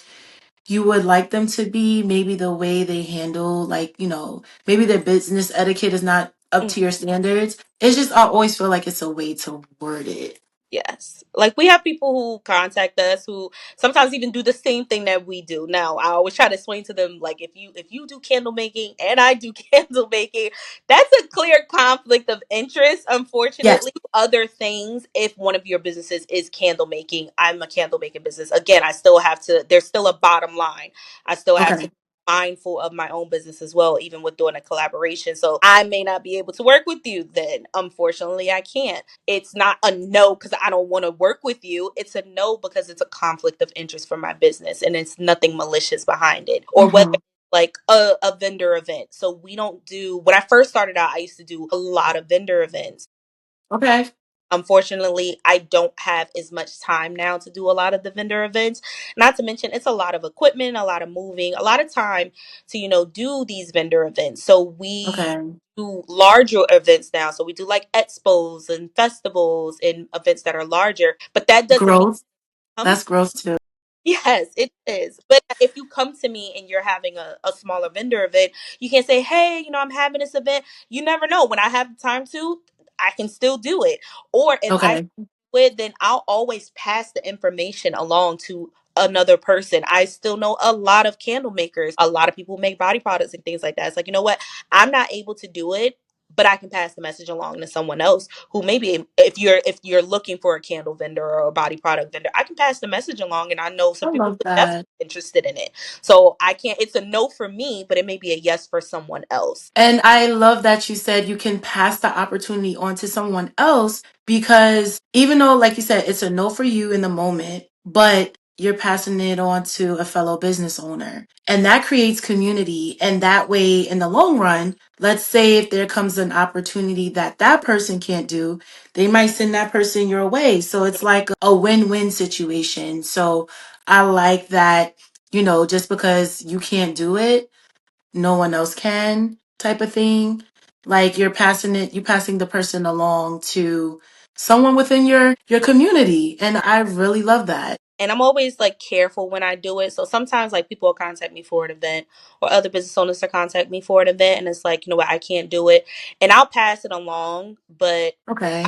you would like them to be, maybe the way they handle, like, maybe their business etiquette is not up Mm. to your standards. It's just, I always feel like it's a way to word it. Yes. Like we have people who contact us who sometimes even do the same thing that we do. Now, I always try to explain to them, like, if you do candle making and I do candle making, that's a clear conflict of interest. Yes. Unfortunately, other things, if one of your businesses is candle making, I'm a candle making business. Again, I still have to there's still a bottom line. I still have to Okay. be mindful of my own business as well, even with doing a collaboration. So I may not be able to work with you then. Unfortunately, I can't. It's not a no because I don't want to work with you. It's a no because it's a conflict of interest for my business and it's nothing malicious behind it. Or whether Hmm. like a vendor event. So we don't do, when I first started out, I used to do a lot of vendor events. Okay. Unfortunately, I don't have as much time now to do a lot of the vendor events. Not to mention, it's a lot of equipment, a lot of moving, a lot of time to, do these vendor events. So we Okay. do larger events now. So we do like expos and festivals and events that are larger. But that doesn't mean Growth. come That's growth too. Yes, it is. But if you come to me and you're having a smaller vendor event, you can say, hey, I'm having this event. You never know. When I have the time to, I can still do it. Or if I Okay. would, then I'll always pass the information along to another person. I still know a lot of candle makers, a lot of people who make body products and things like that. It's like, you know what? I'm not able to do it, but I can pass the message along to someone else who maybe if you're looking for a candle vendor or a body product vendor, I can pass the message along and I know I some people love who are definitely that. interested in it. So I can't it's a no for me, but it may be a yes for someone else. And I love that you said you can pass the opportunity on to someone else, because even though, like you said, it's a no for you in the moment, but you're passing it on to a fellow business owner. And that creates community. And that way, in the long run, let's say if there comes an opportunity that that person can't do, they might send that person your way. So it's like a win-win situation. So I like that, just because you can't do it, no one else can type of thing. Like you're passing the person along to someone within your community. And I really love that. And I'm always like careful when I do it. So sometimes like people will contact me for an event, or other business owners to contact me for an event, and it's like, you know what, I can't do it. And I'll pass it along, but I Okay.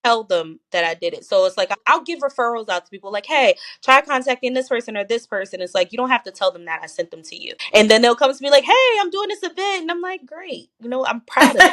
tell them that I did it. So it's like I'll give referrals out to people like, hey, try contacting this person or this person. It's like you don't have to tell them that I sent them to you. And then they'll come to me like, hey, I'm doing this event. And I'm like, great. You know, I'm proud of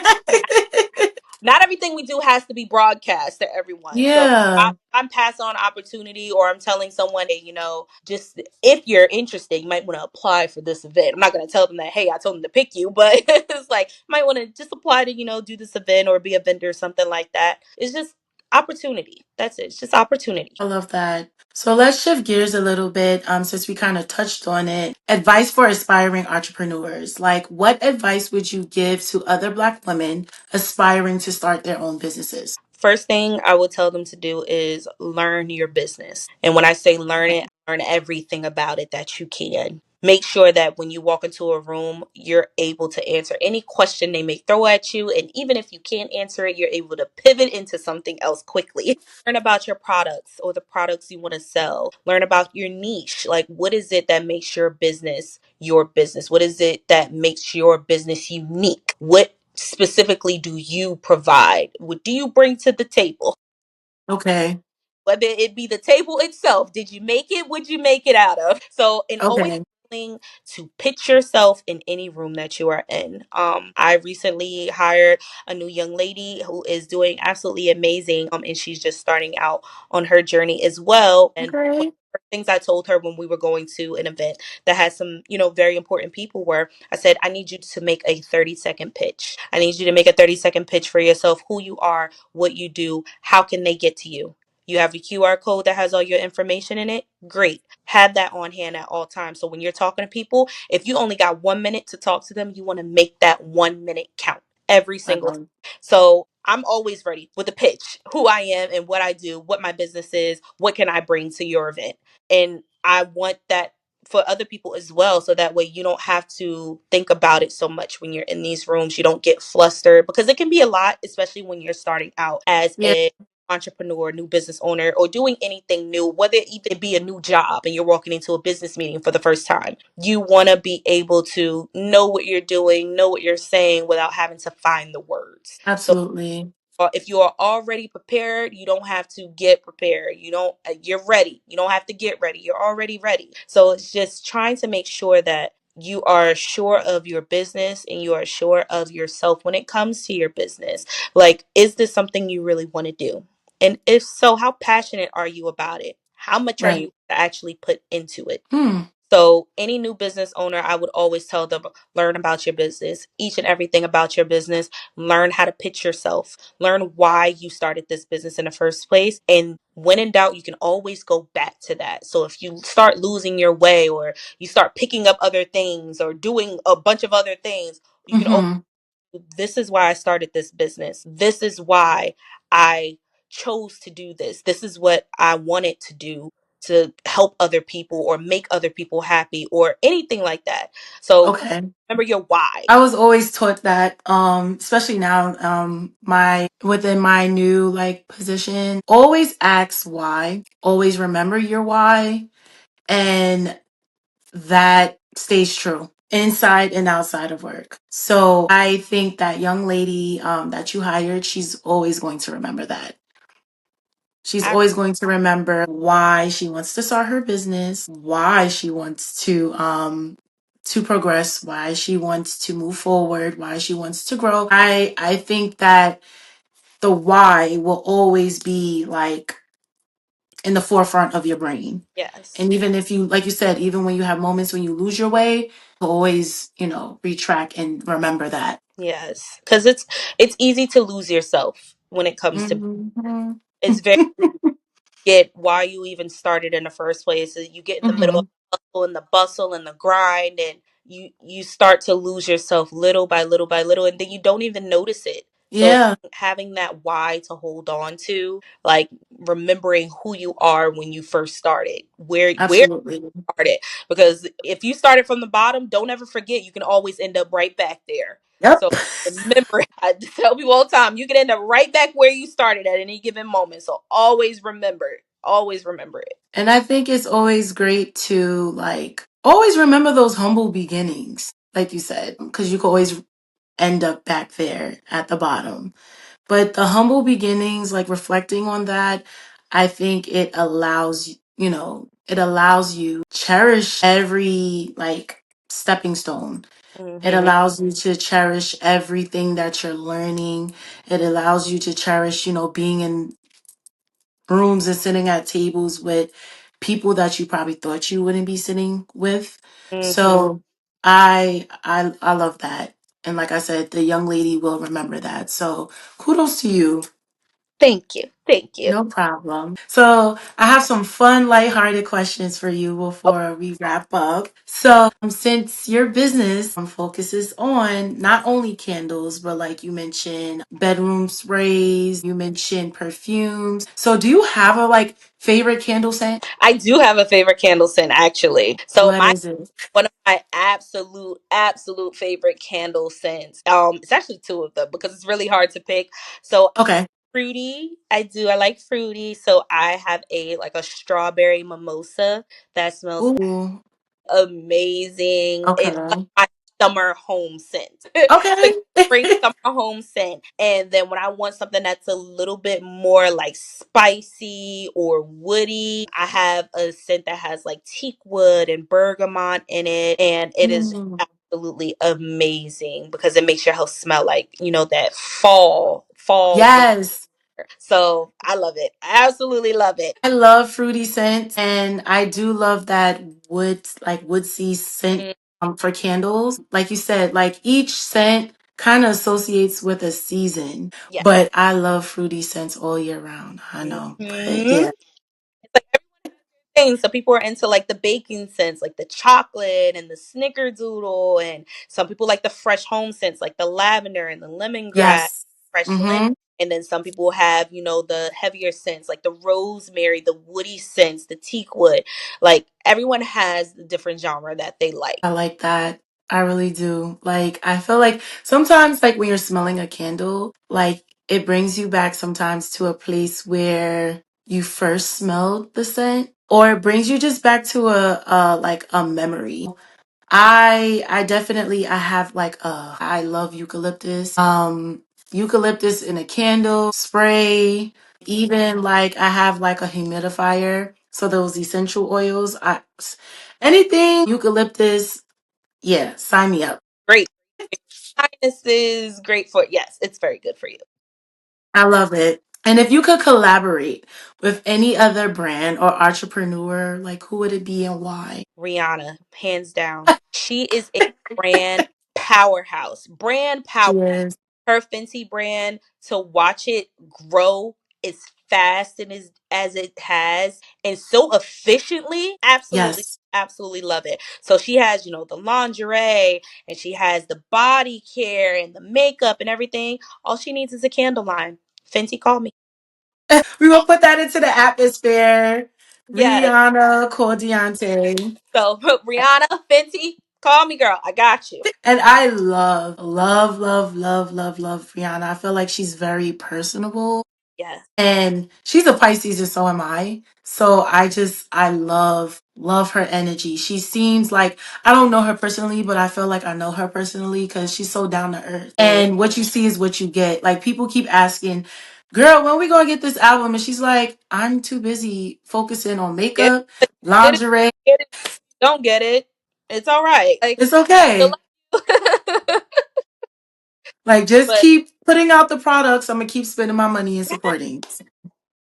not everything we do has to be broadcast to everyone. So Yeah. I'm passing on opportunity, or I'm telling someone, hey, you know, just if you're interested, you might want to apply for this event. I'm not going to tell them that, hey, I told them to pick you, but it's like, you might want to just apply to, you know, do this event or be a vendor or something like that. It's just opportunity. That's it. It's just opportunity. I love that. So let's shift gears a little bit, since we kind of touched on it. Advice for aspiring entrepreneurs. Like, what advice would you give to other Black women aspiring to start their own businesses? First thing I would tell them to do is learn your business. And when I say learn it, learn everything about it that you can. Make sure that when you walk into a room, you're able to answer any question they may throw at you. And even if you can't answer it, you're able to pivot into something else quickly. Learn about your products or the products you want to sell. Learn about your niche. Like, what is it that makes your business your business? What is it that makes your business unique? What specifically do you provide? What do you bring to the table? Okay. Whether it be the table itself, did you make it? Would you make it out of? So, and always Okay. willing to pitch yourself in any room that you are in. I recently hired a new young lady who is doing absolutely amazing. And she's just starting out on her journey as well. And one Okay. of the things I told her when we were going to an event that had some, you know, very important people were, I said, I need you to make a 30-second pitch. I need you to make a 30-second pitch for yourself, who you are, what you do, how can they get to you? You have your QR code that has all your information in it. Great. Have that on hand at all times. So when you're talking to people, if you only got 1 minute to talk to them, you want to make that 1 minute count every single time. Um, So I'm always ready with a pitch, who I am and what I do, what my business is, what can I bring to your event. And I want that for other people as well. So that way you don't have to think about it so much when you're in these rooms. You don't get flustered because it can be a lot, especially when you're starting out as yeah, a entrepreneur, new business owner, or doing anything new, whether it even be a new job and you're walking into a business meeting for the first time. You want to be able to know what you're doing, know what you're saying without having to find the words. So absolutely. if you are already prepared, you don't have to get prepared. You don't, you're ready. You don't have to get ready. You're already ready. So it's just trying to make sure that you are sure of your business and you are sure of yourself when it comes to your business. Like, is this something you really want to do? And if so, how passionate are you about it? How much are you Right. to actually put into it? Hmm. So, any new business owner, I would always tell them learn about your business, each and everything about your business. Learn how to pitch yourself, learn why you started this business in the first place. And when in doubt, you can always go back to that. So, if you start losing your way or you start picking up other things or doing a bunch of other things, you can always, Mm-hmm. this is why I started this business. This is why I chose to do this. This is what I wanted to do to help other people or make other people happy or anything like that. So Okay. remember your why. I was always taught that, especially now, my within my new like position, always ask why, always remember your why, and that stays true inside and outside of work. So I think that young lady that you hired, she's always going to remember that. She's I always going to remember why she wants to start her business, why she wants to progress, why she wants to move forward, why she wants to grow. I think that the why will always be like in the forefront of your brain. yes. And even if you, like you said, even when you have moments when you lose your way, always, retract and remember that. Yes. Cuz it's easy to lose yourself when it comes to Hmm. it's very get why you even started in the first place. So you get in the middle of Hmm. the hustle and the bustle and the grind, and you start to lose yourself little by little by little, and then you don't even notice it. So Yeah, having that why to hold on to, like remembering who you are when you first started, where you absolutely. started, because if you started from the bottom, don't ever forget you can always end up right back there. Yep. So remember, I tell people all the time, you can end up right back where you started at any given moment. So always remember. Always remember it. And I think it's always great to like always remember those humble beginnings, like you said, because you can always end up back there at the bottom. But the humble beginnings, like reflecting on that, I think it allows, it allows you cherish every like stepping stone. It Hmm. allows you to cherish everything that you're learning. It allows you to cherish, being in rooms and sitting at tables with people that you probably thought you wouldn't be sitting with. Hmm. So I love that. And like I said, the young lady will remember that. So kudos to you. Thank you. Thank you. No problem. So I have some fun, lighthearted questions for you Oh, before we wrap up. So since your business focuses on not only candles, but like you mentioned, bedroom sprays, you mentioned perfumes. So do you have a like favorite candle scent? I do have a favorite candle scent actually. So What my is it? one of my absolute favorite candle scents. It's actually two of them because it's really hard to pick. So Okay. fruity, I do. I like fruity. So I have a strawberry mimosa that smells Ooh. amazing. It's like Okay. my summer home scent. Like Okay. spring summer home scent. And then when I want something that's a little bit more like spicy or woody, I have a scent that has like teak wood and bergamot in it. And it is Mm. absolutely amazing because it makes your house smell like, that fall winter. Yes. So I love it. I absolutely love it. I love fruity scents, and I do love that woodsy scent Mm, for candles. Like you said, like each scent kind of associates with a season, yeah. but I love fruity scents all year round. I know, but Hmm. yeah, Things. So people are into like the baking scents, like the chocolate and the snickerdoodle, and some people like the fresh home scents, like the lavender and the lemongrass, yes, fresh lint. mm-hmm. And then some people have, the heavier scents, like the rosemary, the woody scents, the teak wood. Like everyone has the different genre that they like. I like that. I really do. Like, I feel like sometimes, like when you're smelling a candle, like it brings you back sometimes to a place where you first smelled the scent, or it brings you just back to a like a memory. I definitely I have like I love eucalyptus. Eucalyptus in a candle, spray, even like I have like a humidifier. So those essential oils, I anything eucalyptus, yeah, sign me up. Great. Sinuses, great for, yes, it's very good for you. I love it. And if you could collaborate with any other brand or entrepreneur, like who would it be and why? Rihanna, hands down. She is a brand powerhouse. Brand power. Cheers. Her Fenty brand, to watch it grow as fast and as it has and so efficiently, absolutely, Yes. absolutely love it. So she has, the lingerie, and she has the body care and the makeup and everything. All she needs is a candle line. Fenty, call me. We will put that into the atmosphere. Yes. Rihanna, call Diante. So Rihanna, Fenty, call me, girl. I got you. And I love Rihanna. I feel like she's very personable. Yes. And she's a Pisces, and so am I. So I love her energy. She seems like, I don't know her personally, but I feel like I know her personally because she's so down to earth. Mm. And what you see is what you get. Like people keep asking, girl, when we gonna get this album? And she's like, I'm too busy focusing on Get makeup, it, get it, lingerie. get it. Don't get it. It's all right. Like, It's still okay. love you. Like just But keep putting out the products. I'm gonna keep spending my money and supporting.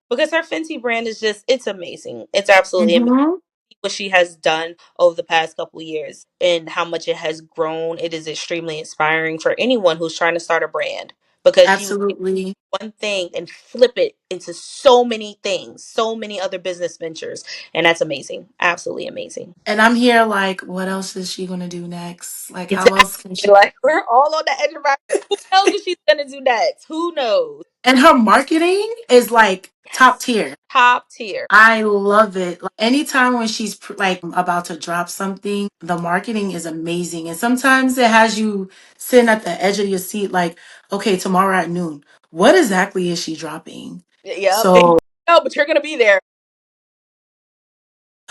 because her Fenty brand is just, it's amazing. It's absolutely amazing Hmm. what she has done over the past couple years and how much it has grown. It is extremely inspiring for anyone who's trying to start a brand because you take Absolutely. one thing and flip it into so many things, so many other business ventures. And that's amazing. Absolutely amazing. And I'm here like, what else is she gonna do next? Like, how else can she? Like, we're all on the edge of our, who knows what she's going to do next? Who knows? And her marketing is like top Yes. tier. Top tier. I love it. Like, anytime when she's like about to drop something, the marketing is amazing. And sometimes it has you sitting at the edge of your seat, like, okay, tomorrow at noon, what exactly is she dropping? Yep. So No, but you're going to be there.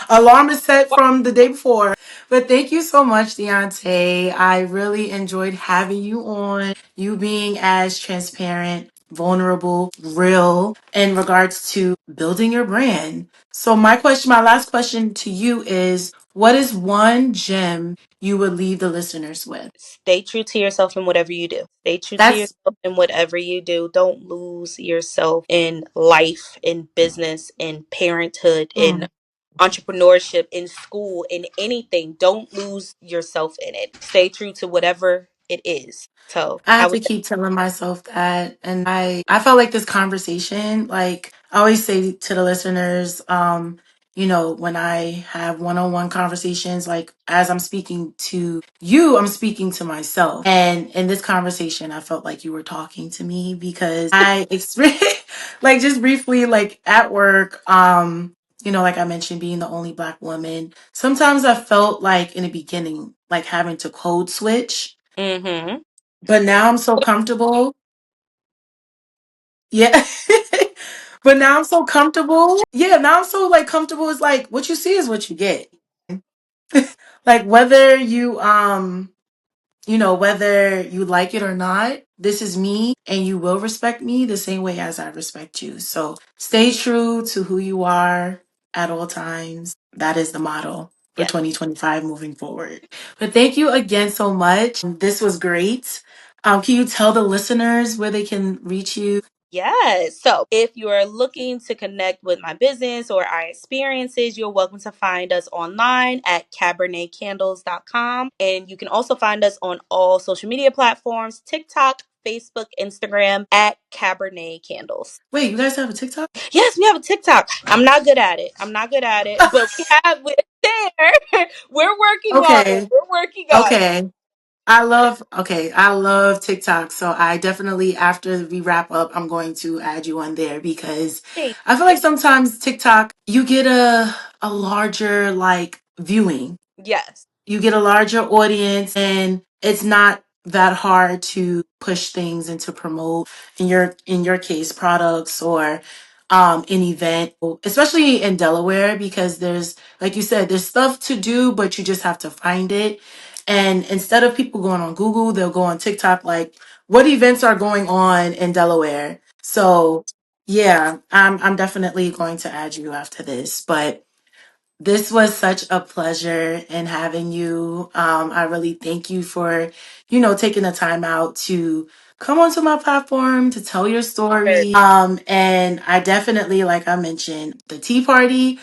Alarm is set from the day before. But thank you so much, Diante. I really enjoyed having you on. You being as transparent, vulnerable, real in regards to building your brand. So my last question to you is, what is one gem you would leave the listeners with? Stay true to yourself in whatever you do. Stay true to That's yourself in whatever you do. Don't lose yourself in life, in business, in parenthood, in mm, entrepreneurship, in school, in anything. Don't lose yourself in it. Stay true to whatever it is. So I I have would to keep telling myself that. And I felt like this conversation, like I always say to the listeners, when I have one-on-one conversations, like as I'm speaking to you, I'm speaking to myself. And in this conversation, I felt like you were talking to me because I experienced, like just briefly, like at work, like I mentioned, being the only Black woman, sometimes I felt like in the beginning, like having to code switch. mm-hmm. But now I'm so comfortable. Yeah. But now I'm so comfortable. Yeah, now I'm so like comfortable. It's like what you see is what you get. Like whether whether you like it or not, this is me and you will respect me the same way as I respect you. So stay true to who you are at all times. That is the motto for Yes. 2025 moving forward. But thank you again so much. This was great. Can you tell the listeners where they can reach you? Yes. So if you are looking to connect with my business or our experiences, you're welcome to find us online at cabernetcandles.com. And you can also find us on all social media platforms, TikTok, Facebook, Instagram at Cabernet Candles. Wait, you guys have a TikTok? Yes, we have a TikTok. I'm not good at it. But we have it there. We're working on it. Okay. We're working on it. Okay. I love TikTok. So I definitely, after we wrap up, I'm going to add you on there because Thank I feel like sometimes TikTok, you get a larger like viewing. you. Yes. You get a larger audience and it's not that hard to push things and to promote in your case products or an event, especially in Delaware, because there's, like you said, there's stuff to do, but you just have to find it. And instead of people going on Google, they'll go on TikTok, like what events are going on in Delaware. So yeah, I'm definitely going to add you after this. But this was such a pleasure in having you. I really thank you for, taking the time out to come onto my platform to tell your story. And I definitely, like I mentioned, the tea party,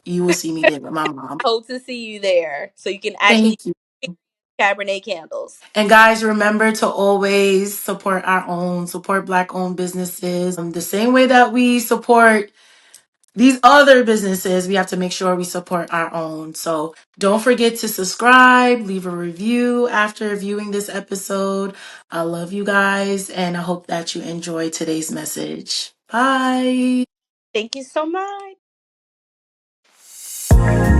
you will see me there with my mom. Hope to see you there so you can actually Thank you. experience Cabernet Candles. And guys, remember to always support Black owned businesses. The same way that we support these other businesses, we have to make sure we support our own. So don't forget to subscribe, leave a review after viewing this episode. I love you guys, and I hope that you enjoyed today's message. Bye. Thank you so much.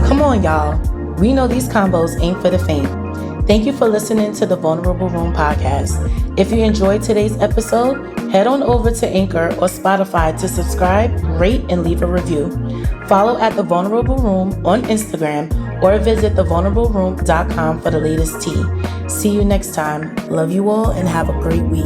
Come on, y'all. We know these combos ain't for the faint. Thank you for listening to the Vulnerable Room podcast. If you enjoyed today's episode, head on over to Anchor or Spotify to subscribe, rate, and leave a review. Follow at The Vulnerable Room on Instagram or visit thevulnerableroom.com for the latest tea. See you next time. Love you all and have a great week.